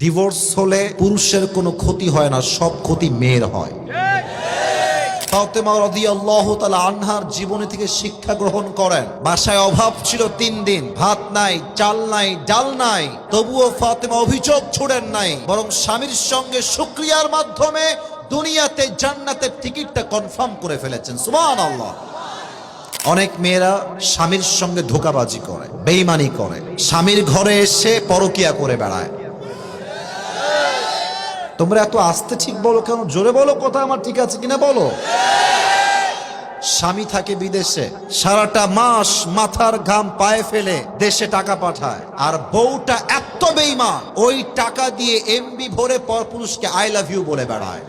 Divorce হলে পুরুষের কোনো ক্ষতি হয় না, সব ক্ষতি মেয়ের হয়। ফাতেমা রাদিয়াল্লাহু তাআলা আনহার জীবনী থেকে শিক্ষা গ্রহণ করেন। বাসায় অভাব ছিল 3 দিন, ভাত নাই, চাল নাই, ডাল নাই, তবুও ফাতেমা অভিযোগ ছুড়েন নাই, বরং স্বামীর সঙ্গে শুকরিয়ার মাধ্যমে দুনিয়াতে জান্নাতের টিকিটটা কনফার্ম করে ফেলেছেন। সুবহানাল্লাহ। অনেক মেয়েরা স্বামীর সঙ্গে ধোঁকাবাজি করে, বেঈমানি করে, স্বামীর ঘরে এসে পরকিয়া করে বেড়ায়। তোমরা এত আস্তে ঠিক বলো কেন? জোরে বলো, কথা আমার ঠিক আছে কিনা বলো। স্বামী থাকে বিদেশে, সারাটা মাস মাথার ঘাম পায়ে ফেলে দেশে টাকা পাঠায়, আর বউটা এত বেঈমান ওই টাকা দিয়ে এমবি ভরে পরপুরুষকে আই লাভ ইউ বলে বেড়ায়।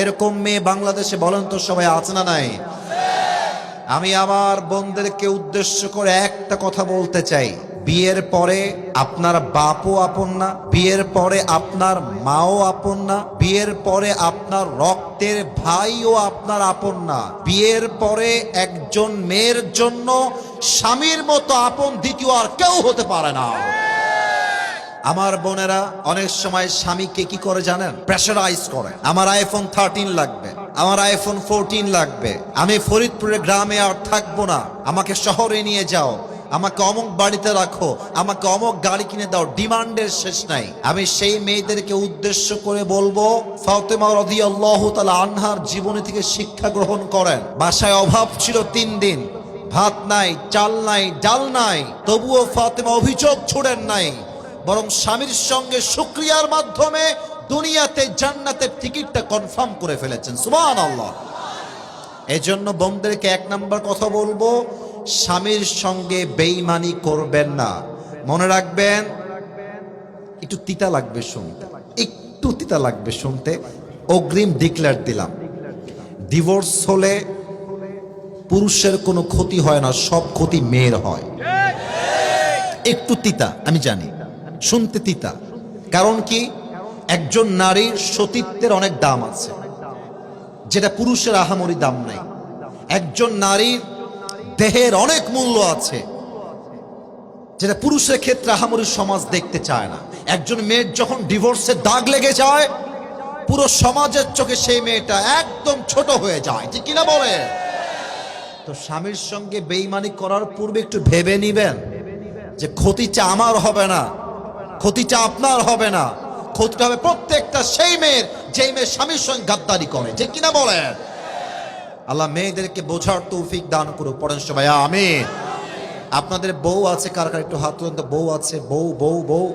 এরকম মেয়ে বাংলাদেশে বলেন তো সবাই আছে না নাই? আমি আমার বোনদেরকে উদ্দেশ্য করে একটা কথা বলতে চাই, বিয়ের পরে আপনার বাপও আপন না, বিয়ের পরে আপনার মাও আপন না, বিয়ের পরে আপনার রক্তের ভাইও আপনার আপন না। বিয়ের পরে একজন মেয়ের জন্য স্বামীর মতো আপন দ্বিতীয় আর কেউ হতে পারে না। আমার বোনেরা অনেক সময় স্বামীকে কি করে জানেন? প্রেশারাইজ করে। আমার আইফোন 13 লাগবে, আমার আইফোন 14 লাগবে, আমি ফরিদপুরের গ্রামে আর থাকবো না, আমাকে শহরে নিয়ে যাও, আমাকে অমুক বাড়িতে রাখো, আমাকে অমুক গাড়ি কিনে দাও। ডিমান্ডের শেষ নাই। আমি সেই মেয়েদেরকে উদ্দেশ্য করে বলবো, ফাতেমা রাদিয়াল্লাহু তাআলা আনহার জীবনী থেকে শিক্ষা গ্রহণ করেন। বাসায় অভাব ছিল 3 দিন, ভাত নাই, চাল নাই, ডাল নাই, তবুও ফাতেমা অভিযোগ ছুড়েন নাই, বরং স্বামীর সঙ্গে শুকরিয়ার মাধ্যমে দুনিয়াতে জান্নাতের টিকিটটা কনফার্ম করে ফেলেছেন। সুবহানাল্লাহ। এজন্য বোনদেরকে 1 নাম্বার কথা বলবো, স্বামীর সঙ্গে বেঈমানি করবেন না। মনে রাখবেন, একটু তিতা লাগবে শুনতে, একটু তিতা লাগবে শুনতে, অগ্রিম ডিক্লেয়ার দিলাম, ডিভোর্স হলে পুরুষের কোনো ক্ষতি হয় না, সব ক্ষতি মেয়ের হয়। একটু তিতা আমি জানি, শুনতে তিতা, কারণ কি, একজন নারীর সতীত্বের অনেক দাম আছে, যেটা পুরুষের আহামরি দাম নাই। একজন নারীর দেহের অনেক মূল্য আছে, যেটা পুরুষের ক্ষেত্রে আহামরি সমাজ দেখতে চায় না। একজন মেয়ের যখন ডিভোর্সের দাগ লেগে যায়, পুরো সমাজের চোখে সেই মেয়েটা একদম ছোট হয়ে যায়, ঠিক কিনা বলে? তো স্বামীর সঙ্গে বেঈমানি করার পূর্বে একটু ভেবে নিবেন যে ক্ষতিটা আমার হবে না, ক্ষতিটা আপনার হবে না, ক্ষতিটা হবে প্রত্যেকটা সেই মেয়ের যেই মেয়ে স্বামীর সঙ্গে গাদ্দারি করে, ঠিক কিনা বলেন? আল্লাহ মেয়েদেরকে বোঝার তৌফিক দান করুক। পড়েন সবাই আমিন। আপনাদের বউ আছে কার কার? একটু হাত তুলেন তো। বউ আছে? বউ বউ বউ